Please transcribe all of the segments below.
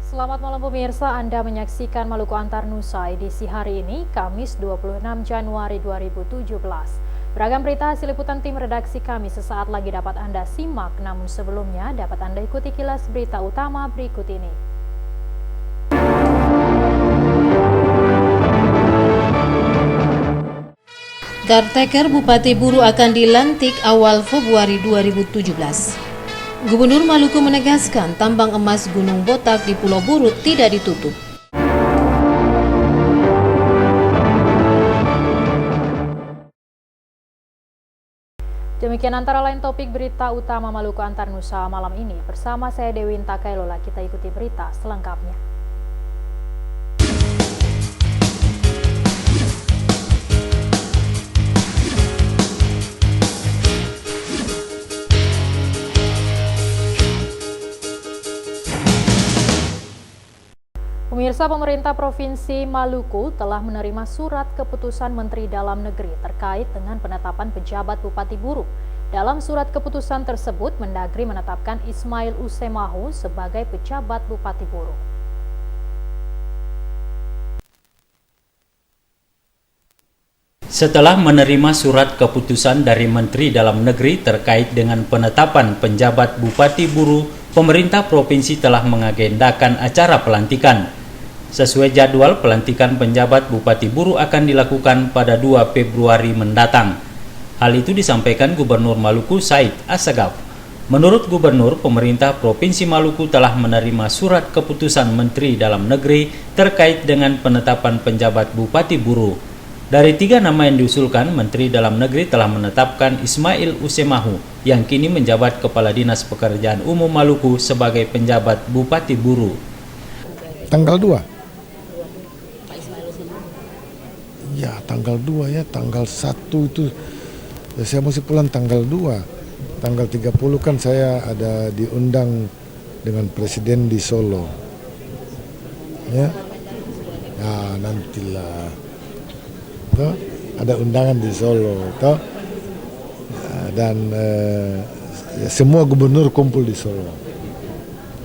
Selamat malam pemirsa, Anda menyaksikan Maluku Antar Nusa edisi hari ini, Kamis 26 Januari 2017. Beragam berita hasil liputan tim redaksi kami sesaat lagi dapat Anda simak, namun sebelumnya dapat Anda ikuti kilas berita utama berikut ini. Caretaker Bupati Buru akan dilantik awal Februari 2017. Gubernur Maluku menegaskan tambang emas Gunung Botak di Pulau Buru tidak ditutup. Demikian antara lain topik berita utama Maluku Antar Nusa malam ini. Bersama saya Dewi Intakailola, kita ikuti berita selengkapnya. Pemirsa, pemerintah Provinsi Maluku telah menerima surat keputusan Menteri Dalam Negeri terkait dengan penetapan pejabat Bupati Buru. Dalam surat keputusan tersebut, Mendagri menetapkan Ismail Usemahu sebagai pejabat Bupati Buru. Setelah menerima surat keputusan dari Menteri Dalam Negeri terkait dengan penetapan penjabat Bupati Buru, pemerintah provinsi telah mengagendakan acara pelantikan. Sesuai jadwal, pelantikan penjabat Bupati Buru akan dilakukan pada 2 Februari mendatang. Hal itu disampaikan Gubernur Maluku Said Assagaf. Menurut Gubernur, pemerintah Provinsi Maluku telah menerima surat keputusan Menteri Dalam Negeri terkait dengan penetapan penjabat Bupati Buru. Dari 3 nama yang diusulkan, Menteri Dalam Negeri telah menetapkan Ismail Usemahu yang kini menjabat Kepala Dinas Pekerjaan Umum Maluku sebagai penjabat Bupati Buru. Tanggal 2? Ya, tanggal 2 ya, tanggal 1 itu saya mesti pulang tanggal 2. Tanggal 30 kan saya ada diundang dengan Presiden di Solo. Ya, nah nantilah. Tuh, ada undangan di Solo, toh. Dan semua gubernur kumpul di Solo.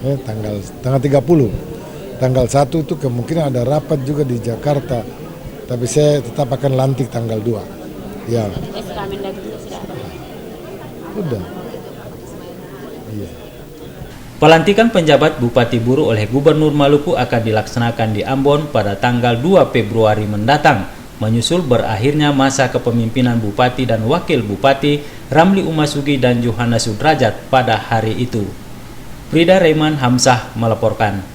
Ya, tanggal 30. Tanggal 1 itu kemungkinan ada rapat juga di Jakarta. Tapi saya tetap akan lantik tanggal 2. Ya. Udah. Iya. Pelantikan penjabat Bupati Buru oleh Gubernur Maluku akan dilaksanakan di Ambon pada tanggal 2 Februari mendatang, menyusul berakhirnya masa kepemimpinan Bupati dan Wakil Bupati Ramli Umasugi dan Johanna Sudrajat pada hari itu. Frida Rayman Hamzah melaporkan.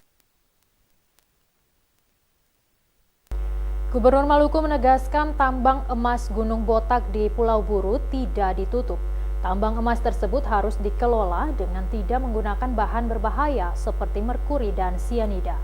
Gubernur Maluku menegaskan tambang emas Gunung Botak di Pulau Buru tidak ditutup. Tambang emas tersebut harus dikelola dengan tidak menggunakan bahan berbahaya seperti merkuri dan sianida.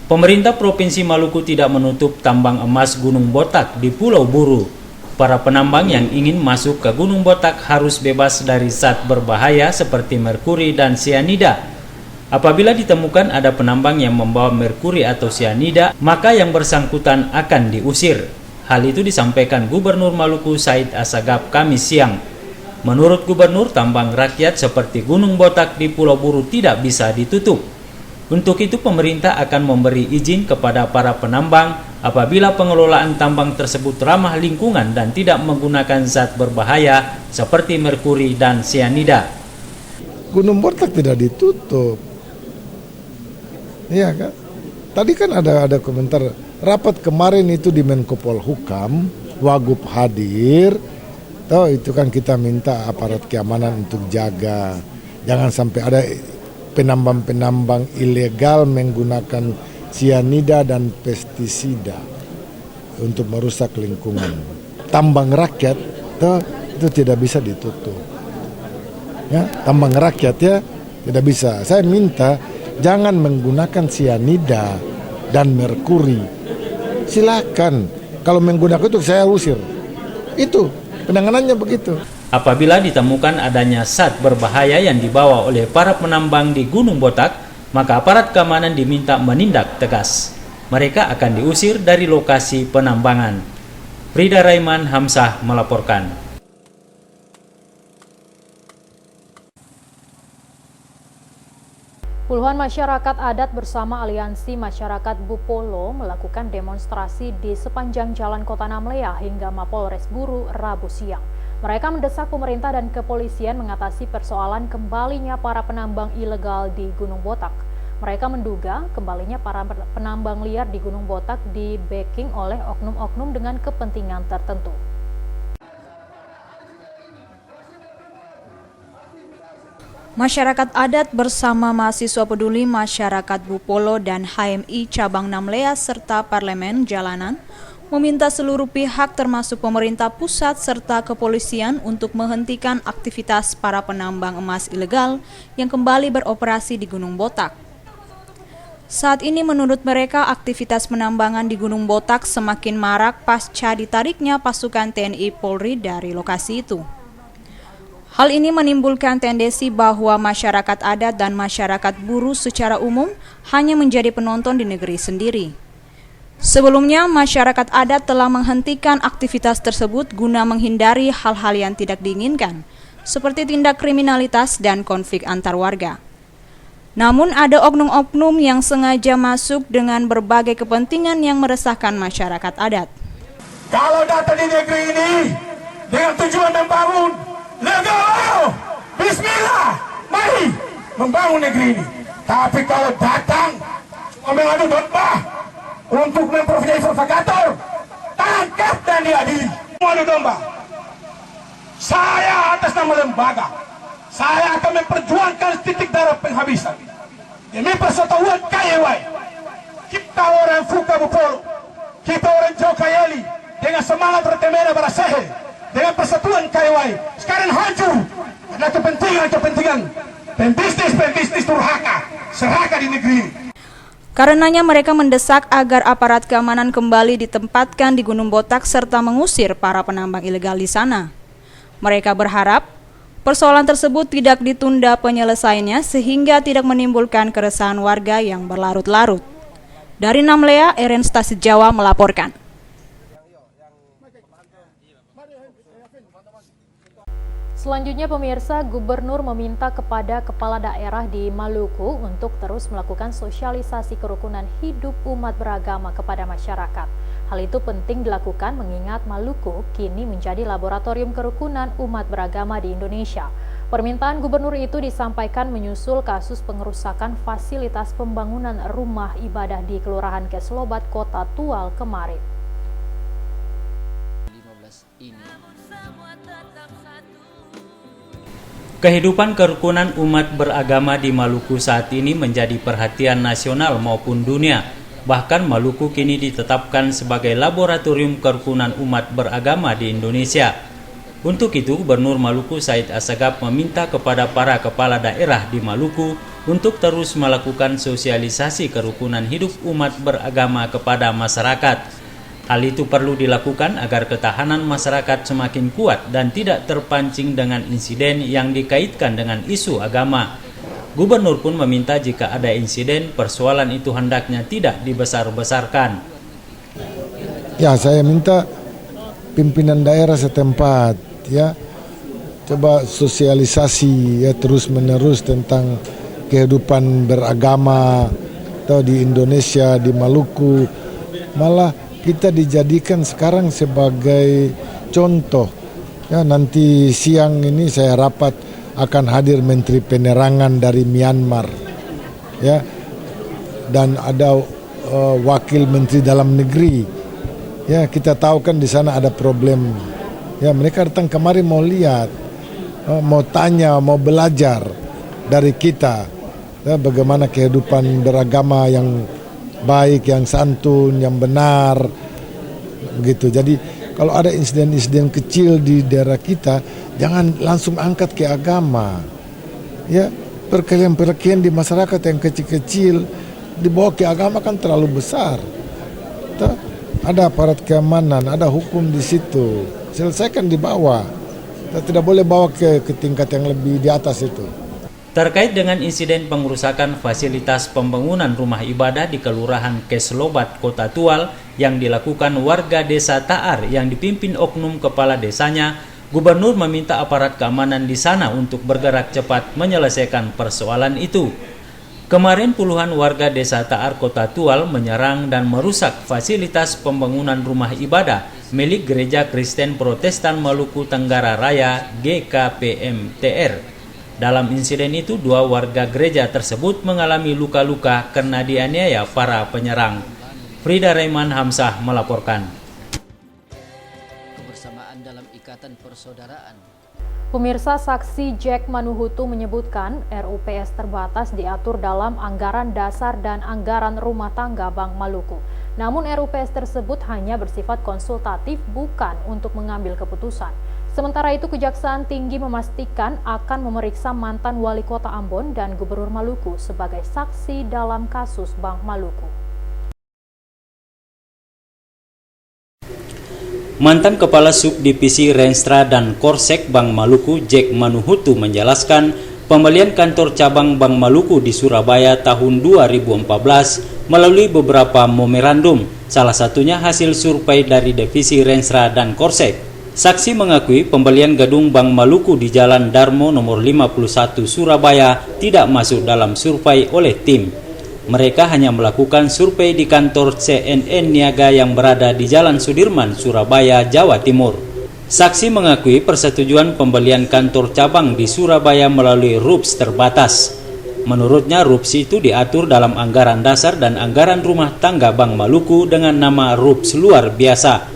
Pemerintah Provinsi Maluku tidak menutup tambang emas Gunung Botak di Pulau Buru. Para penambang yang ingin masuk ke Gunung Botak harus bebas dari zat berbahaya seperti merkuri dan sianida. Apabila ditemukan ada penambang yang membawa merkuri atau sianida, maka yang bersangkutan akan diusir. Hal itu disampaikan Gubernur Maluku Said Assagaf Kamis siang. Menurut Gubernur, tambang rakyat seperti Gunung Botak di Pulau Buru tidak bisa ditutup. Untuk itu pemerintah akan memberi izin kepada para penambang apabila pengelolaan tambang tersebut ramah lingkungan dan tidak menggunakan zat berbahaya seperti merkuri dan sianida. Gunung Botak tidak ditutup. Iya kan? Tadi kan ada komentar rapat kemarin itu di Menko Polhukam, Wagub hadir. Tahu itu kan kita minta aparat keamanan untuk jaga, jangan sampai ada penambang-penambang ilegal menggunakan sianida dan pestisida untuk merusak lingkungan. Tambang rakyat itu tidak bisa ditutup. Ya, tambang rakyat ya tidak bisa. Saya minta jangan menggunakan sianida dan merkuri. Silakan, kalau menggunakan itu saya usir. Itu penanganannya begitu. Apabila ditemukan adanya zat berbahaya yang dibawa oleh para penambang di Gunung Botak, maka aparat keamanan diminta menindak tegas. Mereka akan diusir dari lokasi penambangan. Frida Rayman Hamzah melaporkan. Puluhan masyarakat adat bersama Aliansi Masyarakat Bupolo melakukan demonstrasi di sepanjang Jalan Kota Namlea hingga Mapolres Buru Rabu siang. Mereka mendesak pemerintah dan kepolisian mengatasi persoalan kembalinya para penambang ilegal di Gunung Botak. Mereka menduga kembalinya para penambang liar di Gunung Botak di-backing oleh oknum-oknum dengan kepentingan tertentu. Masyarakat adat bersama mahasiswa peduli masyarakat Bupolo dan HMI Cabang Namlea serta Parlemen Jalanan meminta seluruh pihak termasuk pemerintah pusat serta kepolisian untuk menghentikan aktivitas para penambang emas ilegal yang kembali beroperasi di Gunung Botak. Saat ini menurut mereka aktivitas penambangan di Gunung Botak semakin marak pasca ditariknya pasukan TNI Polri dari lokasi itu. Hal ini menimbulkan tendensi bahwa masyarakat adat dan masyarakat buruh secara umum hanya menjadi penonton di negeri sendiri. Sebelumnya, masyarakat adat telah menghentikan aktivitas tersebut guna menghindari hal-hal yang tidak diinginkan, seperti tindak kriminalitas dan konflik antar warga. Namun ada oknum-oknum yang sengaja masuk dengan berbagai kepentingan yang meresahkan masyarakat adat. Kalau datang di negeri ini dengan tujuan membangun, legal, bismillah, mari membangun negeri ini. Tapi kalau datang mengadu domba untuk memperoleh propagator, tangkap dan diadili. Mengadu domba. Saya atas nama lembaga, saya akan memperjuangkan titik darah penghabisan demi persatuan KYY. Kita orang Fuka Bupolo, kita orang Jokayeli dengan semangat bertemera berasehe dengan persatuan KYY. Sekarang hancur karena kepentingan pembisnis durhaka seraka di negeri ini. Karenanya mereka mendesak agar aparat keamanan kembali ditempatkan di Gunung Botak serta mengusir para penambang ilegal di sana. Mereka berharap persoalan tersebut tidak ditunda penyelesaiannya sehingga tidak menimbulkan keresahan warga yang berlarut-larut. Dari Namlea, Eren Stasi Jawa melaporkan. Selanjutnya pemirsa, Gubernur meminta kepada kepala daerah di Maluku untuk terus melakukan sosialisasi kerukunan hidup umat beragama kepada masyarakat. Hal itu penting dilakukan mengingat Maluku kini menjadi laboratorium kerukunan umat beragama di Indonesia. Permintaan gubernur itu disampaikan menyusul kasus pengerusakan fasilitas pembangunan rumah ibadah di Kelurahan Keslobat, Kota Tual kemarin. Kehidupan kerukunan umat beragama di Maluku saat ini menjadi perhatian nasional maupun dunia. Bahkan Maluku kini ditetapkan sebagai laboratorium kerukunan umat beragama di Indonesia. Untuk itu, Gubernur Maluku Said Assegaf meminta kepada para kepala daerah di Maluku untuk terus melakukan sosialisasi kerukunan hidup umat beragama kepada masyarakat. Hal itu perlu dilakukan agar ketahanan masyarakat semakin kuat dan tidak terpancing dengan insiden yang dikaitkan dengan isu agama. Gubernur pun meminta jika ada insiden, persoalan itu hendaknya tidak dibesar-besarkan. Ya, saya minta pimpinan daerah setempat ya coba sosialisasi ya terus-menerus tentang kehidupan beragama atau di Indonesia, di Maluku. Malah kita dijadikan sekarang sebagai contoh. Ya, nanti siang ini saya rapat akan hadir Menteri Penerangan dari Myanmar. Ya. Dan ada Wakil Menteri Dalam Negeri. Ya, kita tahu kan di sana ada problem. Ya, mereka datang kemari mau lihat, mau tanya, mau belajar dari kita. Ya, bagaimana kehidupan beragama yang baik, yang santun, yang benar, begitu. Jadi kalau ada insiden-insiden kecil di daerah kita, jangan langsung angkat ke agama. Ya, perkelahian-perkelahian di masyarakat yang kecil-kecil dibawa ke agama kan terlalu besar. Ada aparat keamanan, ada hukum di situ. Selesaikan di bawah. Kita tidak boleh bawa ke tingkat yang lebih di atas itu. Terkait dengan insiden pengerusakan fasilitas pembangunan rumah ibadah di Kelurahan Keslobat, Kota Tual yang dilakukan warga desa Taar yang dipimpin oknum kepala desanya, Gubernur meminta aparat keamanan di sana untuk bergerak cepat menyelesaikan persoalan itu. Kemarin puluhan warga desa Taar Kota Tual menyerang dan merusak fasilitas pembangunan rumah ibadah milik Gereja Kristen Protestan Maluku Tenggara Raya GKPMTR. Dalam insiden itu, 2 warga gereja tersebut mengalami luka-luka karena dianiaya para penyerang. Frida Raiman Hamzah melaporkan. Kebersamaan dalam ikatan persaudaraan. Pemirsa, saksi Jack Manuhutu menyebutkan RUPS terbatas diatur dalam anggaran dasar dan anggaran rumah tangga Bank Maluku. Namun RUPS tersebut hanya bersifat konsultatif, bukan untuk mengambil keputusan. Sementara itu, Kejaksaan Tinggi memastikan akan memeriksa mantan Wali Kota Ambon dan Gubernur Maluku sebagai saksi dalam kasus Bank Maluku. Mantan Kepala Subdivisi Renstra dan Korsek Bank Maluku Jack Manuhutu menjelaskan pembelian kantor cabang Bank Maluku di Surabaya tahun 2014 melalui beberapa memorandum, salah satunya hasil survei dari Divisi Renstra dan Korsek. Saksi mengakui pembelian gedung Bank Maluku di Jalan Darmo nomor 51 Surabaya tidak masuk dalam survei oleh tim. Mereka hanya melakukan survei di kantor CNN Niaga yang berada di Jalan Sudirman, Surabaya, Jawa Timur. Saksi mengakui persetujuan pembelian kantor cabang di Surabaya melalui RUPS terbatas. Menurutnya RUPS itu diatur dalam anggaran dasar dan anggaran rumah tangga Bank Maluku dengan nama RUPS luar biasa.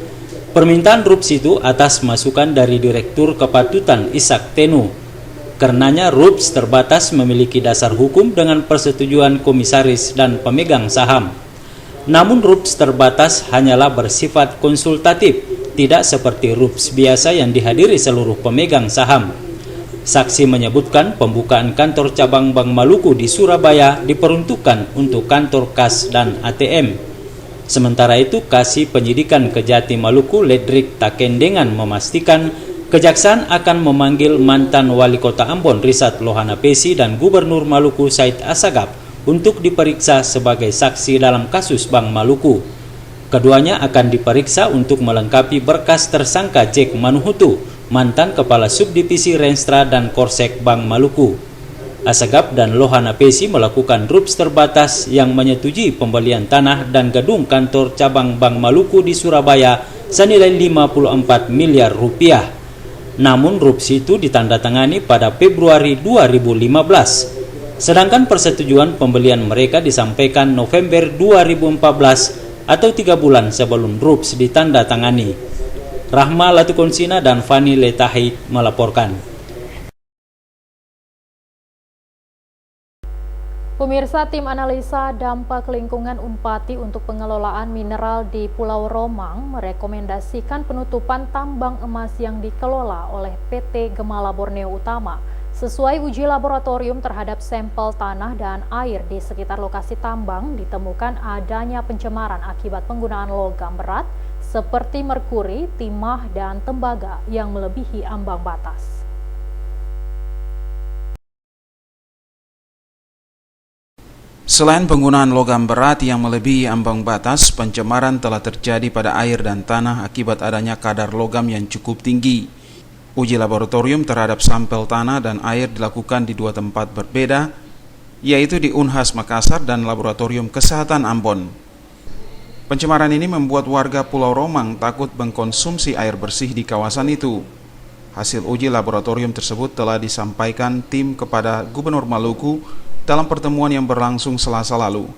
Permintaan RUPS itu atas masukan dari Direktur Kepatutan Ishak Tenu. Karenanya RUPS terbatas memiliki dasar hukum dengan persetujuan komisaris dan pemegang saham. Namun RUPS terbatas hanyalah bersifat konsultatif, tidak seperti RUPS biasa yang dihadiri seluruh pemegang saham. Saksi menyebutkan pembukaan kantor cabang Bank Maluku di Surabaya diperuntukkan untuk kantor kas dan ATM. Sementara itu, Kasih Penyidikan Kejati Maluku Ledrik Takendengan memastikan Kejaksaan akan memanggil mantan Wali Kota Ambon Risat Lohana Pesi dan Gubernur Maluku Said Assagaf untuk diperiksa sebagai saksi dalam kasus Bank Maluku. Keduanya akan diperiksa untuk melengkapi berkas tersangka Jack Manuhutu, mantan Kepala Subdivisi Renstra dan Korsek Bank Maluku. Assagaf dan Lohana Pesi melakukan RUPS terbatas yang menyetujui pembelian tanah dan gedung kantor cabang Bank Maluku di Surabaya senilai 54 miliar rupiah. Namun RUPS itu ditandatangani pada Februari 2015. Sedangkan persetujuan pembelian mereka disampaikan November 2014 atau 3 bulan sebelum RUPS ditandatangani. Rahma Latukonsina dan Fani Letahid melaporkan. Pemirsa, tim analisa dampak lingkungan Unpati untuk pengelolaan mineral di Pulau Romang merekomendasikan penutupan tambang emas yang dikelola oleh PT Gemala Borneo Utama. Sesuai uji laboratorium terhadap sampel tanah dan air di sekitar lokasi tambang, ditemukan adanya pencemaran akibat penggunaan logam berat seperti merkuri, timah, dan tembaga yang melebihi ambang batas. Selain penggunaan logam berat yang melebihi ambang batas, pencemaran telah terjadi pada air dan tanah akibat adanya kadar logam yang cukup tinggi. Uji laboratorium terhadap sampel tanah dan air dilakukan di 2 tempat berbeda, yaitu di Unhas Makassar dan Laboratorium Kesehatan Ambon. Pencemaran ini membuat warga Pulau Romang takut mengkonsumsi air bersih di kawasan itu. Hasil uji laboratorium tersebut telah disampaikan tim kepada Gubernur Maluku dalam pertemuan yang berlangsung Selasa lalu.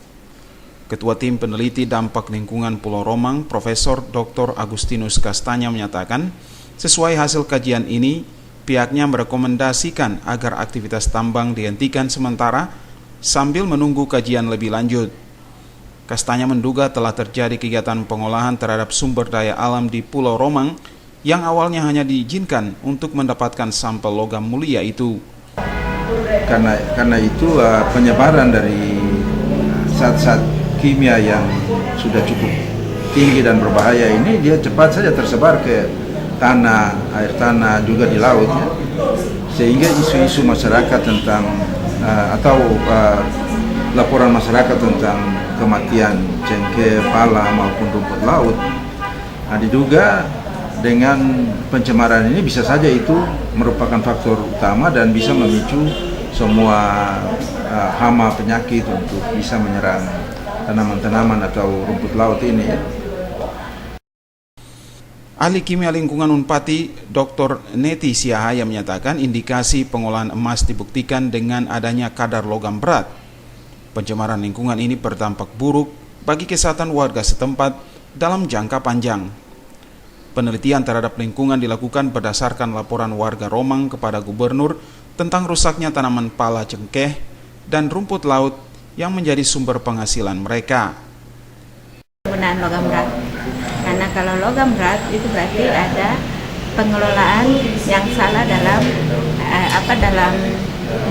Ketua Tim Peneliti Dampak Lingkungan Pulau Romang, Profesor Dr. Agustinus Castanya menyatakan, sesuai hasil kajian ini, pihaknya merekomendasikan agar aktivitas tambang dihentikan sementara sambil menunggu kajian lebih lanjut. Castanya menduga telah terjadi kegiatan pengolahan terhadap sumber daya alam di Pulau Romang yang awalnya hanya diizinkan untuk mendapatkan sampel logam mulia itu. Karena itu penyebaran dari zat-zat kimia yang sudah cukup tinggi dan berbahaya ini dia cepat saja tersebar ke tanah, air tanah, juga di laut ya. Sehingga isu-isu masyarakat tentang laporan masyarakat tentang kematian cengkeh, pala maupun rumput laut diduga dengan pencemaran ini bisa saja itu merupakan faktor utama dan bisa memicu semua hama penyakit untuk bisa menyerang tanaman-tanaman atau rumput laut ini. Ahli kimia lingkungan Unpati, Dr. Neti Siahaya menyatakan indikasi pengolahan emas dibuktikan dengan adanya kadar logam berat. Pencemaran lingkungan ini berdampak buruk bagi kesehatan warga setempat dalam jangka panjang. Penelitian terhadap lingkungan dilakukan berdasarkan laporan warga Romang kepada gubernur tentang rusaknya tanaman pala cengkeh dan rumput laut yang menjadi sumber penghasilan mereka. Penggunaan logam berat. Karena kalau logam berat itu berarti ada pengelolaan yang salah dalam dalam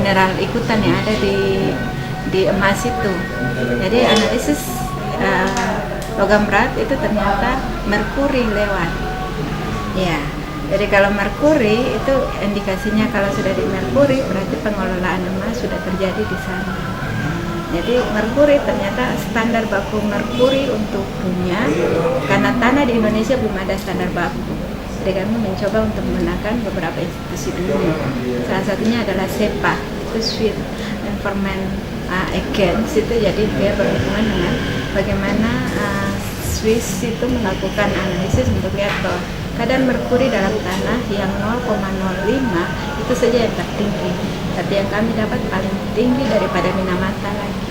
mineral ikutan yang ada di emas itu. Jadi analisis logam berat itu ternyata merkuri lewat. Ya. Jadi kalau merkuri itu indikasinya kalau sudah di merkuri berarti pengelolaan emas sudah terjadi di sana. Jadi merkuri ternyata standar baku merkuri untuk dunia, karena tanah di Indonesia belum ada standar baku. Jadi kami mencoba untuk menggunakan beberapa institusi dunia. Salah satunya adalah SEPA, itu Swiss Environment Agency, itu jadi dia berhubungan dengan bagaimana Swiss itu melakukan analisis untuk lihat bahwa kadar merkuri dalam tanah yang 0,05 itu saja yang tertinggi, tapi yang kami dapat paling tinggi daripada Minamata lagi.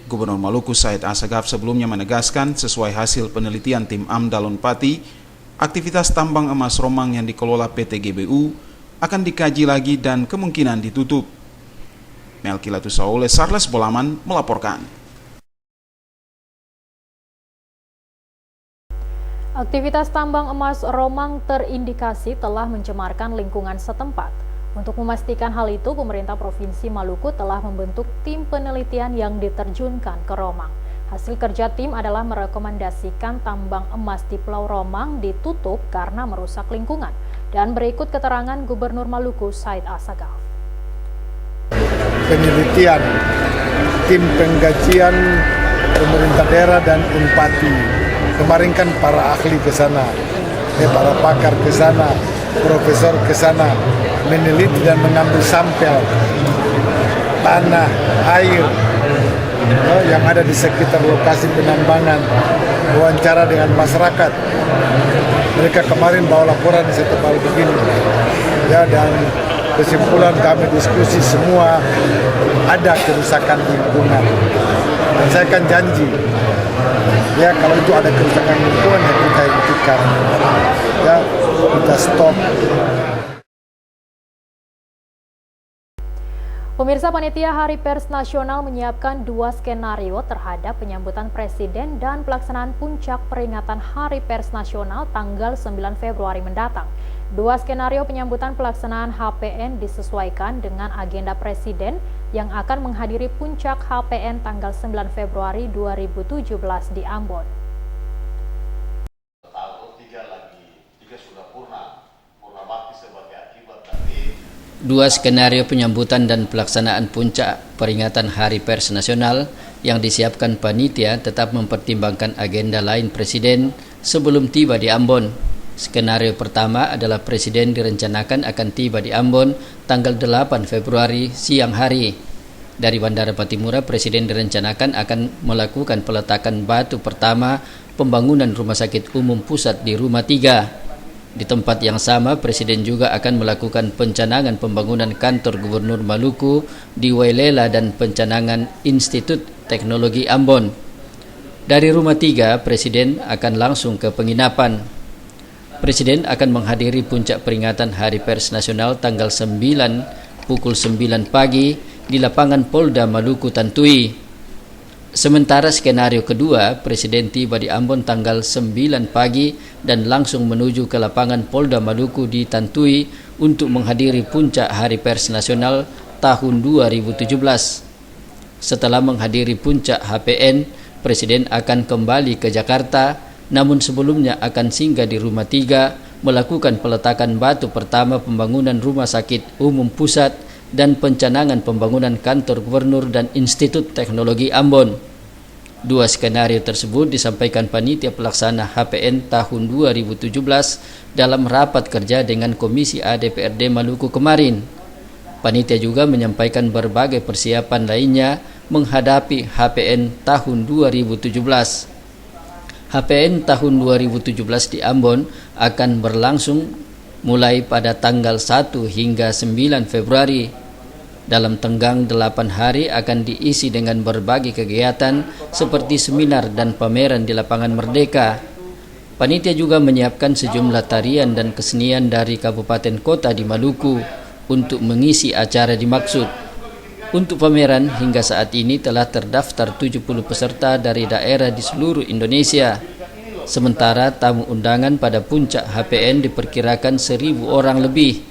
Gubernur Maluku Said Assegaf sebelumnya menegaskan sesuai hasil penelitian tim AMDAL Unpati, aktivitas tambang emas Romang yang dikelola PT GBU akan dikaji lagi dan kemungkinan ditutup. Melki Latusaule, Sarles Bolaman melaporkan. Aktivitas tambang emas Romang terindikasi telah mencemarkan lingkungan setempat. Untuk memastikan hal itu, pemerintah Provinsi Maluku telah membentuk tim penelitian yang diterjunkan ke Romang. Hasil kerja tim adalah merekomendasikan tambang emas di Pulau Romang ditutup karena merusak lingkungan. Dan berikut keterangan Gubernur Maluku Said Assegaf. Penelitian, tim pengkajian pemerintah daerah dan Unpati. Kemarin kan para ahli ke sana, para pakar ke sana, profesor ke sana, meneliti dan mengambil sampel tanah, air yang ada di sekitar lokasi penambangan, wawancara dengan masyarakat. Mereka kemarin bawa laporan setebal begini, ya, dan kesimpulan kami diskusi semua ada kerusakan lingkungan. Dan saya kan janji, ya kalau itu ada kerusakan lingkungan yang kita hentikan, ya kita stop. Pemirsa, Panitia Hari Pers Nasional menyiapkan 2 skenario terhadap penyambutan Presiden dan pelaksanaan puncak peringatan Hari Pers Nasional tanggal 9 Februari mendatang. 2 skenario penyambutan pelaksanaan HPN disesuaikan dengan agenda Presiden yang akan menghadiri puncak HPN tanggal 9 Februari 2017 di Ambon. Dua skenario penyambutan dan pelaksanaan puncak peringatan Hari Pers Nasional yang disiapkan panitia tetap mempertimbangkan agenda lain Presiden sebelum tiba di Ambon. Skenario pertama adalah Presiden direncanakan akan tiba di Ambon tanggal 8 Februari siang hari. Dari Bandara Patimura, Presiden direncanakan akan melakukan peletakan batu pertama pembangunan Rumah Sakit Umum Pusat di Rumah 3. Di tempat yang sama, Presiden juga akan melakukan pencanangan pembangunan kantor Gubernur Maluku di Wailela dan pencanangan Institut Teknologi Ambon. Dari Rumah 3, Presiden akan langsung ke penginapan. Presiden akan menghadiri puncak peringatan Hari Pers Nasional tanggal 9 pukul 9 pagi di lapangan Polda Maluku Tantui. Sementara skenario kedua, Presiden tiba di Ambon tanggal 9 pagi dan langsung menuju ke lapangan Polda Maluku di Tantui untuk menghadiri puncak Hari Pers Nasional tahun 2017. Setelah menghadiri puncak HPN, Presiden akan kembali ke Jakarta, namun sebelumnya akan singgah di Rumah 3 melakukan peletakan batu pertama pembangunan Rumah Sakit Umum Pusat dan pencanangan pembangunan kantor Gubernur dan Institut Teknologi Ambon. 2 skenario tersebut disampaikan panitia pelaksana HPN tahun 2017 dalam rapat kerja dengan Komisi A DPRD Maluku kemarin. Panitia juga menyampaikan berbagai persiapan lainnya menghadapi HPN tahun 2017. HPN tahun 2017 di Ambon akan berlangsung mulai pada tanggal 1 hingga 9 Februari. Dalam tenggang 8 hari akan diisi dengan berbagai kegiatan seperti seminar dan pameran di lapangan Merdeka. Panitia juga menyiapkan sejumlah tarian dan kesenian dari kabupaten kota di Maluku untuk mengisi acara dimaksud. Untuk pameran hingga saat ini telah terdaftar 70 peserta dari daerah di seluruh Indonesia. Sementara tamu undangan pada puncak HPN diperkirakan 1.000 orang lebih.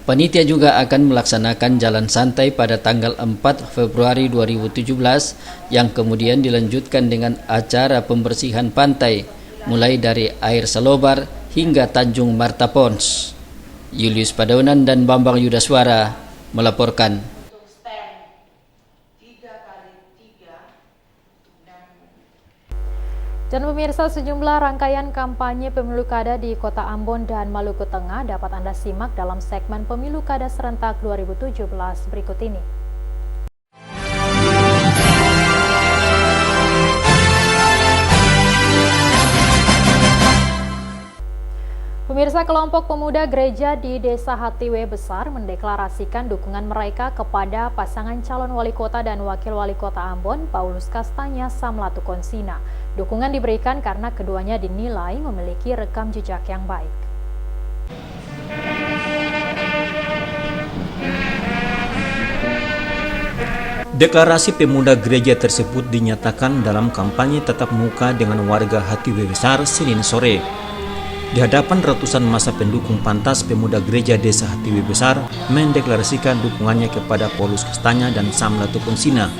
Panitia juga akan melaksanakan jalan santai pada tanggal 4 Februari 2017 yang kemudian dilanjutkan dengan acara pembersihan pantai mulai dari Air Salobar hingga Tanjung Marta Pons. Julius Padaunan dan Bambang Yudaswara melaporkan. Dan pemirsa, sejumlah rangkaian kampanye pemilu kada di Kota Ambon dan Maluku Tengah dapat Anda simak dalam segmen Pemilu Kada Serentak 2017 berikut ini. Pemirsa, kelompok pemuda gereja di Desa Hatiwe Besar mendeklarasikan dukungan mereka kepada pasangan calon wali kota dan wakil wali kota Ambon, Paulus Kastanya Samlatu Konsina. Dukungan diberikan karena keduanya dinilai memiliki rekam jejak yang baik. Deklarasi pemuda gereja tersebut dinyatakan dalam kampanye tatap muka dengan warga Hatiwe Besar Senin sore. Di hadapan ratusan massa pendukung pantas, pemuda gereja Desa Hatiwe Besar mendeklarasikan dukungannya kepada Paulus Kastanya dan Samlatu Konsina.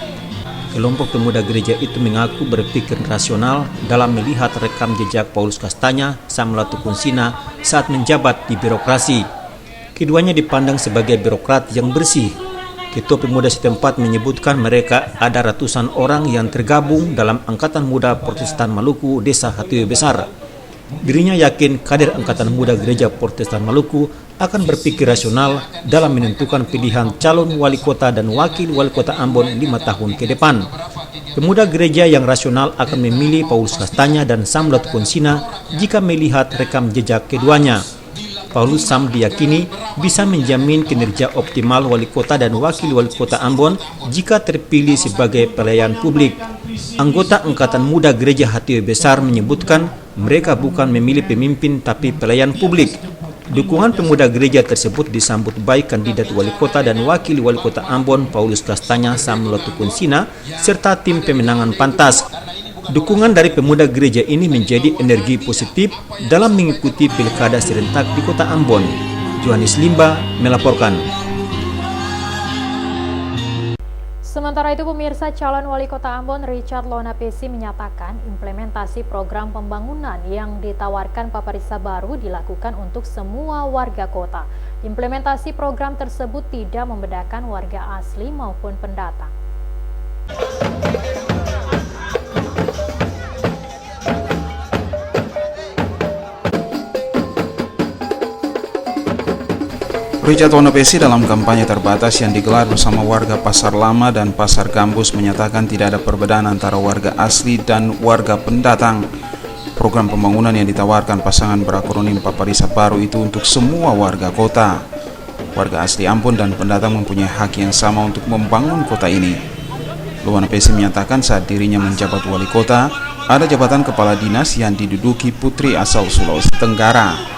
Kelompok pemuda gereja itu mengaku berpikir rasional dalam melihat rekam jejak Paulus Kastanya, Samlatu Konsina saat menjabat di birokrasi. Keduanya dipandang sebagai birokrat yang bersih. Ketua pemuda setempat menyebutkan mereka ada ratusan orang yang tergabung dalam Angkatan Muda Protestan Maluku Desa Hatiwe Besar. Dirinya yakin kader Angkatan Muda Gereja Protestan Maluku akan berpikir rasional dalam menentukan pilihan calon wali kota dan wakil wali kota Ambon 5 tahun ke depan. Pemuda gereja yang rasional akan memilih Paulus Kastanya dan Samlatu Konsina jika melihat rekam jejak keduanya. Paulus Sam diyakini bisa menjamin kinerja optimal wali kota dan wakil wali kota Ambon jika terpilih sebagai pelayan publik. Anggota Angkatan Muda Gereja Hatiwe Besar menyebutkan mereka bukan memilih pemimpin tapi pelayan publik. Dukungan pemuda gereja tersebut disambut baik kandidat wali kota dan wakil wali kota Ambon Paulus Kastanya Samlatu Konsina serta tim pemenangan pantas. Dukungan dari pemuda gereja ini menjadi energi positif dalam mengikuti pilkada serentak di Kota Ambon. Johannes Limba melaporkan. Sementara itu, pemirsa, calon wali kota Ambon Richard Lonapesi menyatakan implementasi program pembangunan yang ditawarkan Paparisa Baru dilakukan untuk semua warga kota. Implementasi program tersebut tidak membedakan warga asli maupun pendatang. Richard Lonapesi dalam kampanye terbatas yang digelar bersama warga Pasar Lama dan Pasar Gambus menyatakan tidak ada perbedaan antara warga asli dan warga pendatang. Program pembangunan yang ditawarkan pasangan berakronim Paparisa Baru itu untuk semua warga kota. Warga asli Ambon dan pendatang mempunyai hak yang sama untuk membangun kota ini. Lonapesi menyatakan saat dirinya menjabat wali kota, ada jabatan kepala dinas yang diduduki putri asal Sulawesi Tenggara.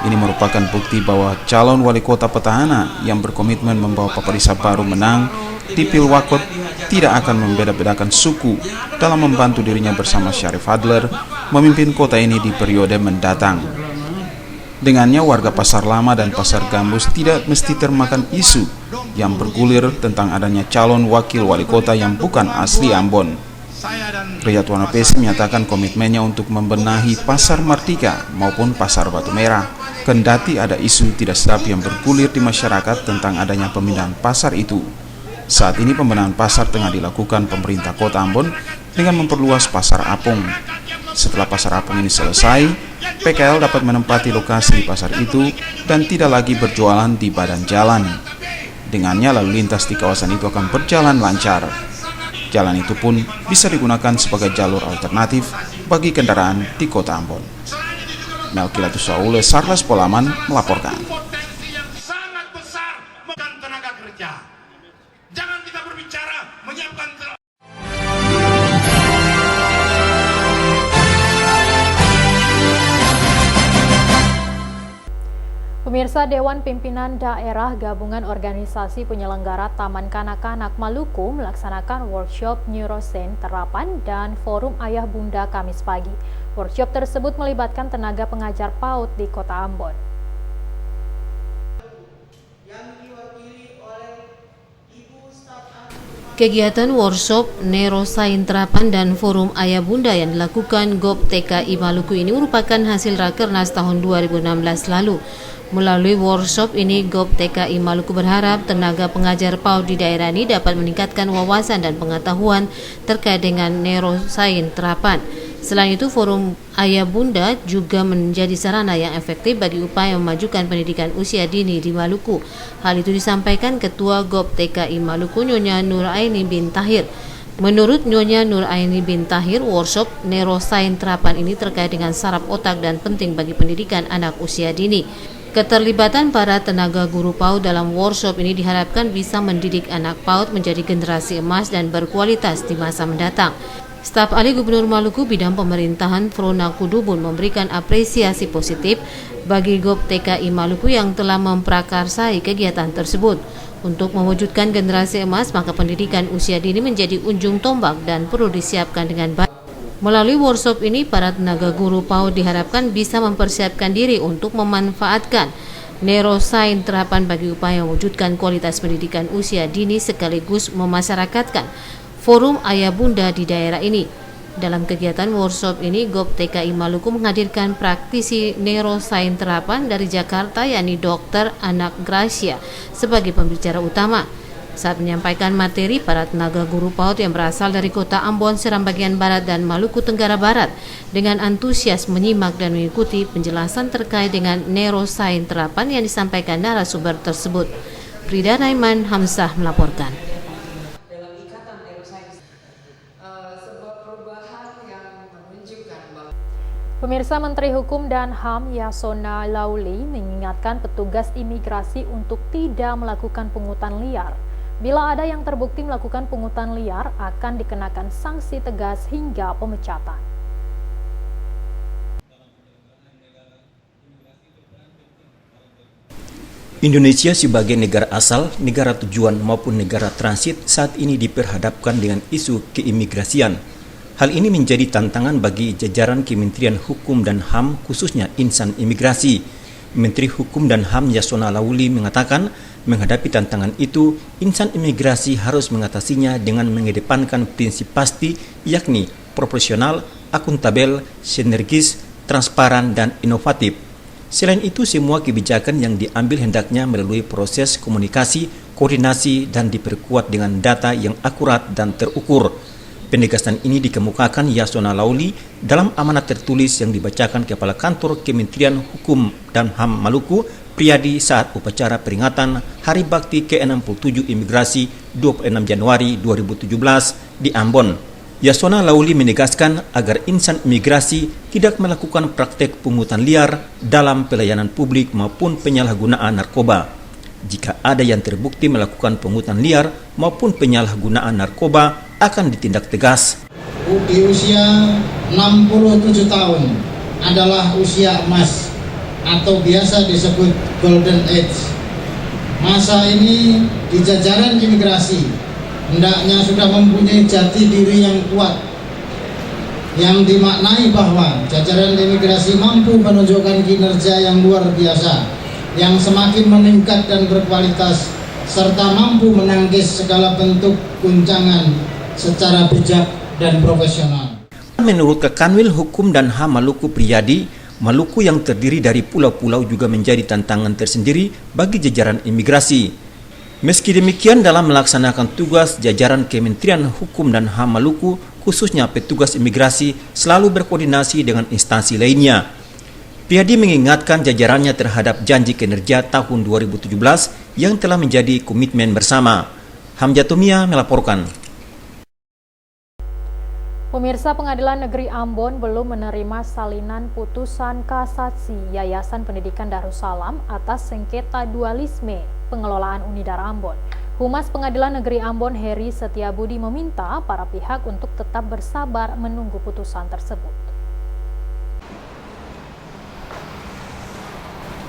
Ini merupakan bukti bahwa calon wali kota petahana yang berkomitmen membawa Paparisa Baru menang di Pilwakot tidak akan membeda-bedakan suku dalam membantu dirinya bersama Syarif Adler memimpin kota ini di periode mendatang. Dengannya warga Pasar Lama dan Pasar Gambus tidak mesti termakan isu yang bergulir tentang adanya calon wakil wali kota yang bukan asli Ambon. Richard Lonapesi menyatakan komitmennya untuk membenahi Pasar Martika maupun Pasar Batu Merah. Kendati ada isu tidak sedap yang bergulir di masyarakat tentang adanya pemindahan pasar itu. Saat ini pembenahan pasar tengah dilakukan pemerintah kota Ambon dengan memperluas Pasar Apung. Setelah Pasar Apung ini selesai, PKL dapat menempati lokasi di pasar itu dan tidak lagi berjualan di badan jalan. Dengannya lalu lintas di kawasan itu akan berjalan lancar. Jalan itu pun bisa digunakan sebagai jalur alternatif bagi kendaraan di kota Ambon. Melkilatus Saule, Sarlas Polaman melaporkan. Sangat besar tenaga kerja. Jangan kita berbicara menyiapkan Pemirsa, Dewan Pimpinan Daerah Gabungan Organisasi Penyelenggara Taman Kanak-Kanak Maluku melaksanakan workshop Neuroscience Terapan dan Forum Ayah Bunda Kamis pagi. Workshop tersebut melibatkan tenaga pengajar PAUD di Kota Ambon. Kegiatan workshop Neuroscience Terapan dan Forum Ayah Bunda yang dilakukan GOP TKI Maluku ini merupakan hasil Rakernas tahun 2016 lalu. Melalui workshop ini, GOP TKI Maluku berharap tenaga pengajar PAUD di daerah ini dapat meningkatkan wawasan dan pengetahuan terkait dengan neuroscience terapan. Selain itu, Forum Ayah Bunda juga menjadi sarana yang efektif bagi upaya memajukan pendidikan usia dini di Maluku. Hal itu disampaikan Ketua GOP TKI Maluku, Nyonya Nur Aini bin Tahir. Menurut Nyonya Nur Aini bin Tahir, workshop neuroscience terapan ini terkait dengan saraf otak dan penting bagi pendidikan anak usia dini. Keterlibatan para tenaga guru PAUD dalam workshop ini diharapkan bisa mendidik anak PAUD menjadi generasi emas dan berkualitas di masa mendatang. Staf ahli Gubernur Maluku bidang pemerintahan Frona Kudubun memberikan apresiasi positif bagi GOP TKI Maluku yang telah memprakarsai kegiatan tersebut. Untuk mewujudkan generasi emas, maka pendidikan usia dini menjadi ujung tombak dan perlu disiapkan dengan baik. Melalui workshop ini, para tenaga guru PAUD diharapkan bisa mempersiapkan diri untuk memanfaatkan neuroscience terapan bagi upaya mewujudkan kualitas pendidikan usia dini sekaligus memasyarakatkan Forum Ayah Bunda di daerah ini. Dalam kegiatan workshop ini, GOP TKI Maluku menghadirkan praktisi neuroscience terapan dari Jakarta, yakni Dr. Anak Gracia sebagai pembicara utama. Saat menyampaikan materi, para tenaga guru PAUD yang berasal dari Kota Ambon, Seram bagian Barat, dan Maluku Tenggara Barat dengan antusias menyimak dan mengikuti penjelasan terkait dengan neuroscience terapan yang disampaikan narasumber tersebut. Frida Naiman Hamzah melaporkan. Pemirsa, Menteri Hukum dan HAM Yasona Lauli mengingatkan petugas imigrasi untuk tidak melakukan pungutan liar. Bila ada yang terbukti melakukan pungutan liar, akan dikenakan sanksi tegas hingga pemecatan. Indonesia sebagai negara asal, negara tujuan maupun negara transit saat ini diperhadapkan dengan isu keimigrasian. Hal ini menjadi tantangan bagi jajaran Kementerian Hukum dan HAM, khususnya insan imigrasi. Menteri Hukum dan HAM Yasona Lauli mengatakan, menghadapi tantangan itu, insan imigrasi harus mengatasinya dengan mengedepankan prinsip pasti, yakni proporsional, akuntabel, sinergis, transparan, dan inovatif. Selain itu, semua kebijakan yang diambil hendaknya melalui proses komunikasi, koordinasi, dan diperkuat dengan data yang akurat dan terukur. Penegasan ini dikemukakan Yasona Lauli dalam amanat tertulis yang dibacakan Kepala Kantor Kementerian Hukum dan HAM Maluku, Priyadi, saat upacara peringatan Hari Bakti ke-67 Imigrasi 26 Januari 2017 di Ambon. Yasona Lauli menegaskan agar insan imigrasi tidak melakukan praktek pungutan liar dalam pelayanan publik maupun penyalahgunaan narkoba. Jika ada yang terbukti melakukan pungutan liar maupun penyalahgunaan narkoba, akan ditindak tegas. Di usia 67 tahun adalah usia emas atau biasa disebut golden age. Masa ini di jajaran imigrasi hendaknya sudah mempunyai jati diri yang kuat, yang dimaknai bahwa jajaran imigrasi mampu menunjukkan kinerja yang luar biasa, yang semakin meningkat dan berkualitas, serta mampu menangkis segala bentuk guncangan secara bijak dan profesional. Menurut Kanwil Hukum dan HAM Maluku Priyadi, Maluku yang terdiri dari pulau-pulau juga menjadi tantangan tersendiri bagi jajaran imigrasi. Meski demikian, dalam melaksanakan tugas, jajaran Kementerian Hukum dan HAM Maluku, khususnya petugas imigrasi, selalu berkoordinasi dengan instansi lainnya. Priadi mengingatkan jajarannya terhadap janji kinerja tahun 2017 yang telah menjadi komitmen bersama. Hamjatumia melaporkan. Pemirsa, Pengadilan Negeri Ambon belum menerima salinan putusan kasasi Yayasan Pendidikan Darussalam atas sengketa dualisme pengelolaan Unidar Ambon. Humas Pengadilan Negeri Ambon Heri Setiabudi meminta para pihak untuk tetap bersabar menunggu putusan tersebut.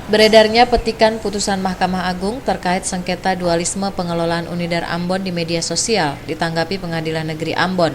Beredarnya petikan putusan Mahkamah Agung terkait sengketa dualisme pengelolaan Unidar Ambon di media sosial ditanggapi Pengadilan Negeri Ambon.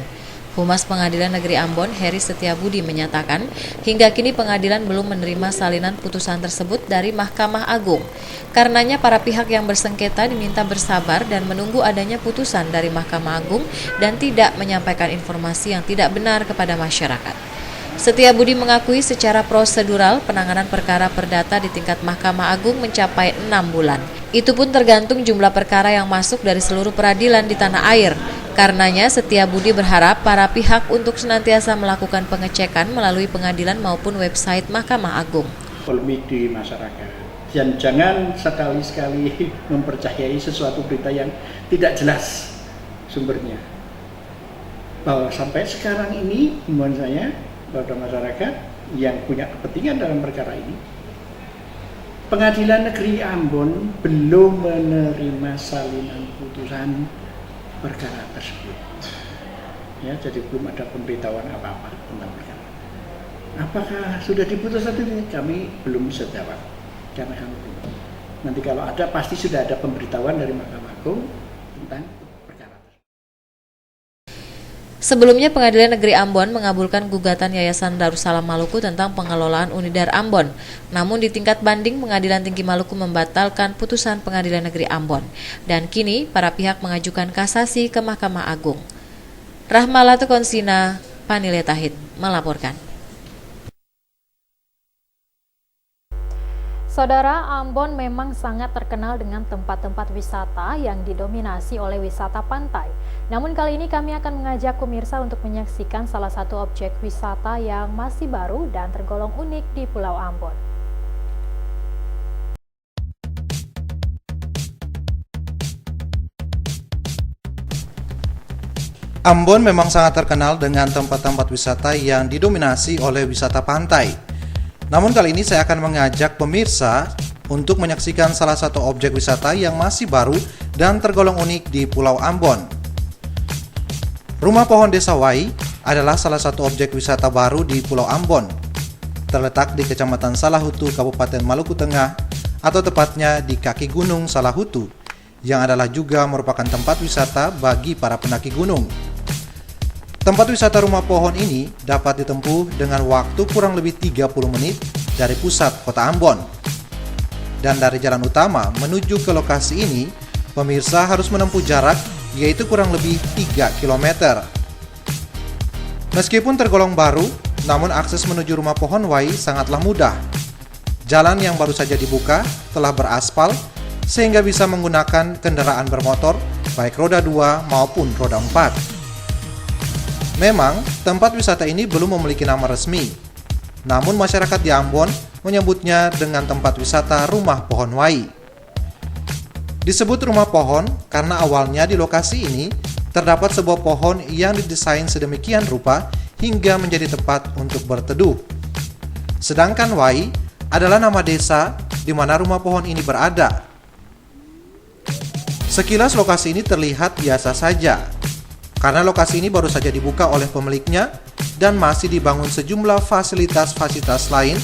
Humas Pengadilan Negeri Ambon, Heri Setiabudi menyatakan, hingga kini pengadilan belum menerima salinan putusan tersebut dari Mahkamah Agung. Karenanya para pihak yang bersengketa diminta bersabar dan menunggu adanya putusan dari Mahkamah Agung dan tidak menyampaikan informasi yang tidak benar kepada masyarakat. Setiabudi mengakui secara prosedural penanganan perkara perdata di tingkat Mahkamah Agung mencapai 6 bulan. Itu pun tergantung jumlah perkara yang masuk dari seluruh peradilan di tanah air. Karenanya Setiabudi berharap para pihak untuk senantiasa melakukan pengecekan melalui pengadilan maupun website Mahkamah Agung. Polemik di masyarakat. Dan jangan sekali-sekali mempercayai sesuatu berita yang tidak jelas sumbernya. Bahwa sampai sekarang ini, mohon saya, pada masyarakat yang punya kepentingan dalam perkara ini, Pengadilan Negeri Ambon belum menerima salinan putusan perkara tersebut. Ya, jadi belum ada pemberitahuan apa-apa tentang perkara. Apakah sudah diputus atau tidak? Kami belum bisa jawab. Karena kami belum. Nanti kalau ada, pasti sudah ada pemberitahuan dari Mahkamah Agung tentang perkara tersebut. Sebelumnya Pengadilan Negeri Ambon mengabulkan gugatan Yayasan Darussalam Maluku tentang pengelolaan Unidar Ambon. Namun di tingkat banding Pengadilan Tinggi Maluku membatalkan putusan Pengadilan Negeri Ambon. Dan kini para pihak mengajukan kasasi ke Mahkamah Agung. Rahmalatu Konsina, Panile Tahid melaporkan. Saudara, Ambon memang sangat terkenal dengan tempat-tempat wisata yang didominasi oleh wisata pantai. Namun kali ini kami akan mengajak pemirsa untuk menyaksikan salah satu objek wisata yang masih baru dan tergolong unik di Pulau Ambon. Ambon memang sangat terkenal dengan tempat-tempat wisata yang didominasi oleh wisata pantai. Namun kali ini saya akan mengajak pemirsa untuk menyaksikan salah satu objek wisata yang masih baru dan tergolong unik di Pulau Ambon. Rumah Pohon Desa Wai adalah salah satu objek wisata baru di Pulau Ambon. Terletak di Kecamatan Salahutu, Kabupaten Maluku Tengah, atau tepatnya di kaki Gunung Salahutu, yang adalah juga merupakan tempat wisata bagi para pendaki gunung. Tempat wisata Rumah Pohon ini dapat ditempuh dengan waktu kurang lebih 30 menit dari pusat kota Ambon. Dan dari jalan utama menuju ke lokasi ini, pemirsa harus menempuh jarak yaitu kurang lebih 3 km. Meskipun tergolong baru, namun akses menuju Rumah Pohon Wai sangatlah mudah. Jalan yang baru saja dibuka telah beraspal sehingga bisa menggunakan kendaraan bermotor baik roda 2 maupun roda 4. Memang, tempat wisata ini belum memiliki nama resmi. Namun masyarakat di Ambon menyebutnya dengan tempat wisata Rumah Pohon Wai. Disebut Rumah Pohon karena awalnya di lokasi ini terdapat sebuah pohon yang didesain sedemikian rupa hingga menjadi tempat untuk berteduh. Sedangkan Wai adalah nama desa di mana rumah pohon ini berada. Sekilas lokasi ini terlihat biasa saja, karena lokasi ini baru saja dibuka oleh pemiliknya dan masih dibangun sejumlah fasilitas-fasilitas lain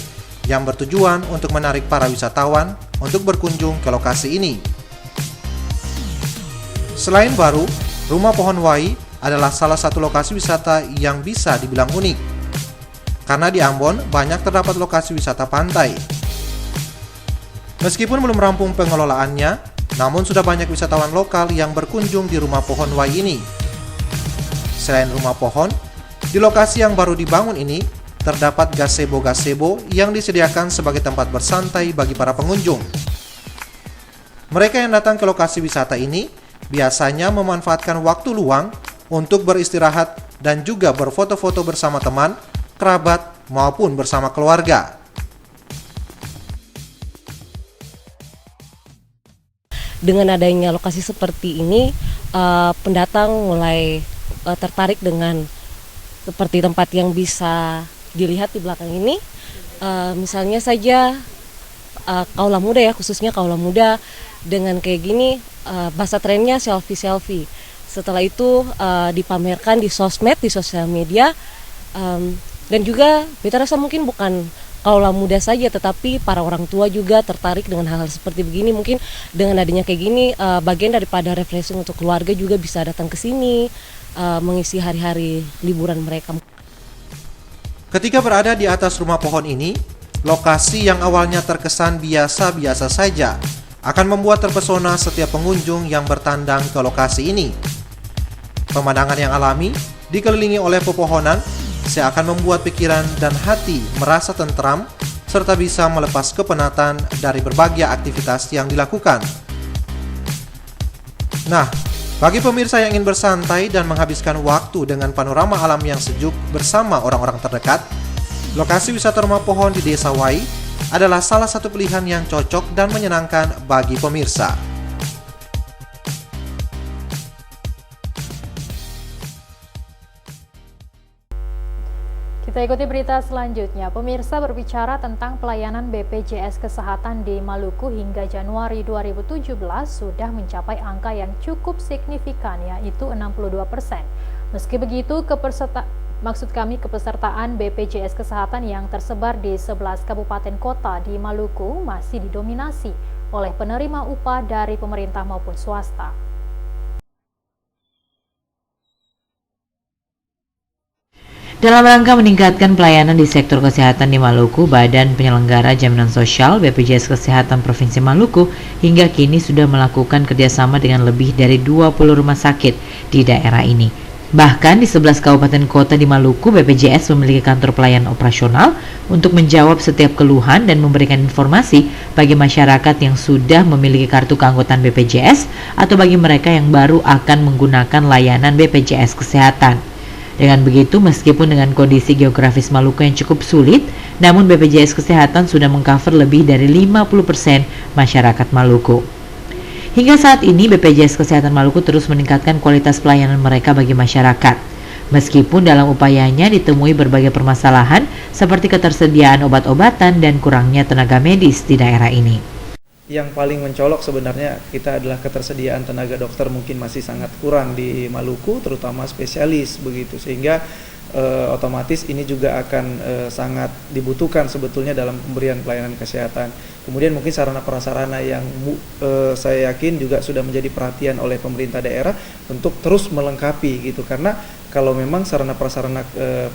yang bertujuan untuk menarik para wisatawan untuk berkunjung ke lokasi ini. Selain baru, Rumah Pohon Wai adalah salah satu lokasi wisata yang bisa dibilang unik. Karena di Ambon banyak terdapat lokasi wisata pantai. Meskipun belum rampung pengelolaannya, namun sudah banyak wisatawan lokal yang berkunjung di Rumah Pohon Wai ini. Selain rumah pohon, di lokasi yang baru dibangun ini terdapat gazebo-gazebo yang disediakan sebagai tempat bersantai bagi para pengunjung. Mereka yang datang ke lokasi wisata ini biasanya memanfaatkan waktu luang untuk beristirahat dan juga berfoto-foto bersama teman, kerabat, maupun bersama keluarga. dengan adanya lokasi seperti ini, pendatang mulai tertarik dengan seperti tempat yang bisa dilihat di belakang ini. Misalnya saja kaula muda ya, khususnya kaula muda, dengan kayak gini bahasa trennya selfie. Setelah itu dipamerkan di sosmed, di sosial media, dan juga kita rasa mungkin bukan kaula muda saja, tetapi para orang tua juga tertarik dengan hal-hal seperti begini. Mungkin dengan adanya kayak gini, bagian daripada refreshing untuk keluarga juga bisa datang ke sini, mengisi hari-hari liburan mereka. Ketika berada di atas rumah pohon ini, lokasi yang awalnya terkesan biasa-biasa saja akan membuat terpesona setiap pengunjung yang bertandang ke lokasi ini. Pemandangan yang alami, dikelilingi oleh pepohonan, seakan membuat pikiran dan hati merasa tentram, serta bisa melepas kepenatan dari berbagai aktivitas yang dilakukan. Nah, bagi pemirsa yang ingin bersantai dan menghabiskan waktu dengan panorama alam yang sejuk bersama orang-orang terdekat, lokasi wisata rumah pohon di Desa Wai adalah salah satu pilihan yang cocok dan menyenangkan bagi pemirsa. Kita ikuti berita selanjutnya. Pemirsa, berbicara tentang pelayanan BPJS Kesehatan di Maluku hingga Januari 2017 sudah mencapai angka yang cukup signifikan, yaitu 62%. Meski begitu, kepesertaan BPJS Kesehatan yang tersebar di 11 kabupaten kota di Maluku masih didominasi oleh penerima upah dari pemerintah maupun swasta. Dalam rangka meningkatkan pelayanan di sektor kesehatan di Maluku, Badan Penyelenggara Jaminan Sosial BPJS Kesehatan Provinsi Maluku hingga kini sudah melakukan kerjasama dengan lebih dari 20 rumah sakit di daerah ini. Bahkan di 11 kabupaten kota di Maluku, BPJS memiliki kantor pelayanan operasional untuk menjawab setiap keluhan dan memberikan informasi bagi masyarakat yang sudah memiliki kartu keanggotaan BPJS atau bagi mereka yang baru akan menggunakan layanan BPJS Kesehatan. Dengan begitu, meskipun dengan kondisi geografis Maluku yang cukup sulit, namun BPJS Kesehatan sudah mengcover lebih dari 50% masyarakat Maluku. Hingga saat ini, BPJS Kesehatan Maluku terus meningkatkan kualitas pelayanan mereka bagi masyarakat. Meskipun dalam upayanya ditemui berbagai permasalahan seperti ketersediaan obat-obatan dan kurangnya tenaga medis di daerah ini. Yang paling mencolok sebenarnya kita adalah ketersediaan tenaga dokter mungkin masih sangat kurang di Maluku, terutama spesialis begitu, sehingga otomatis ini juga akan sangat dibutuhkan sebetulnya dalam pemberian pelayanan kesehatan. Kemudian mungkin sarana prasarana yang saya yakin juga sudah menjadi perhatian oleh pemerintah daerah untuk terus melengkapi gitu, karena kalau memang sarana prasarana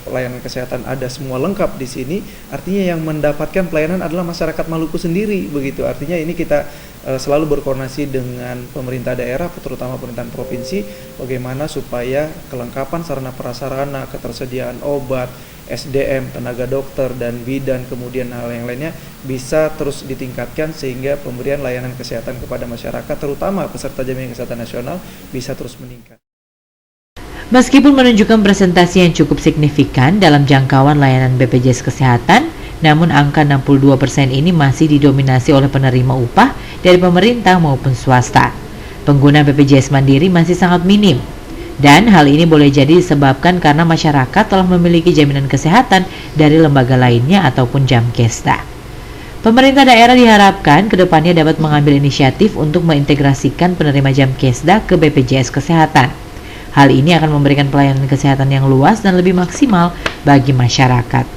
pelayanan kesehatan ada semua lengkap di sini, artinya yang mendapatkan pelayanan adalah masyarakat Maluku sendiri begitu. Artinya ini kita selalu berkoordinasi dengan pemerintah daerah, terutama pemerintahan provinsi, bagaimana supaya kelengkapan sarana prasarana, ketersediaan obat, SDM, tenaga dokter dan bidan, kemudian hal yang lainnya bisa terus ditingkatkan sehingga pemberian layanan kesehatan kepada masyarakat, terutama peserta jaminan kesehatan nasional, bisa terus meningkat. Meskipun menunjukkan presentasi yang cukup signifikan dalam jangkauan layanan BPJS Kesehatan, namun angka 62% ini masih didominasi oleh penerima upah dari pemerintah maupun swasta. Pengguna BPJS Mandiri masih sangat minim. Dan hal ini boleh jadi disebabkan karena masyarakat telah memiliki jaminan kesehatan dari lembaga lainnya ataupun Jamkesda. Pemerintah daerah diharapkan kedepannya dapat mengambil inisiatif untuk mengintegrasikan penerima Jamkesda ke BPJS Kesehatan. Hal ini akan memberikan pelayanan kesehatan yang luas dan lebih maksimal bagi masyarakat.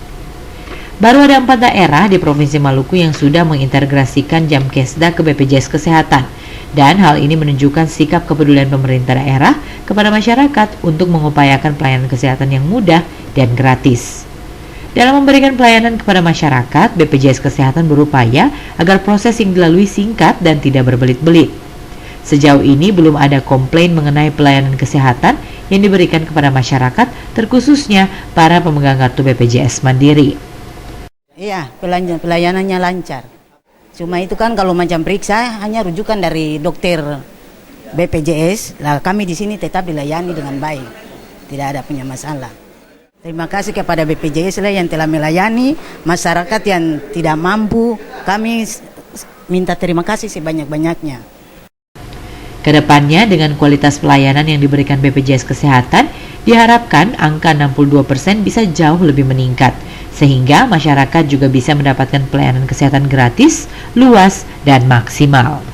Baru ada 4 daerah di Provinsi Maluku yang sudah mengintegrasikan Jamkesda ke BPJS Kesehatan, dan hal ini menunjukkan sikap kepedulian pemerintah daerah kepada masyarakat untuk mengupayakan pelayanan kesehatan yang mudah dan gratis. Dalam memberikan pelayanan kepada masyarakat, BPJS Kesehatan berupaya agar proses yang dilalui singkat dan tidak berbelit-belit. Sejauh ini belum ada komplain mengenai pelayanan kesehatan yang diberikan kepada masyarakat, terkhususnya para pemegang kartu BPJS Mandiri. Iya, pelayanannya lancar. Cuma itu kan kalau macam periksa hanya rujukan dari dokter BPJS, lah kami di sini tetap dilayani dengan baik, tidak ada punya masalah. Terima kasih kepada BPJS lah yang telah melayani masyarakat yang tidak mampu. Kami minta terima kasih sebanyak-banyaknya. Kedepannya dengan kualitas pelayanan yang diberikan BPJS Kesehatan, diharapkan angka 62% bisa jauh lebih meningkat, sehingga masyarakat juga bisa mendapatkan pelayanan kesehatan gratis, luas, dan maksimal.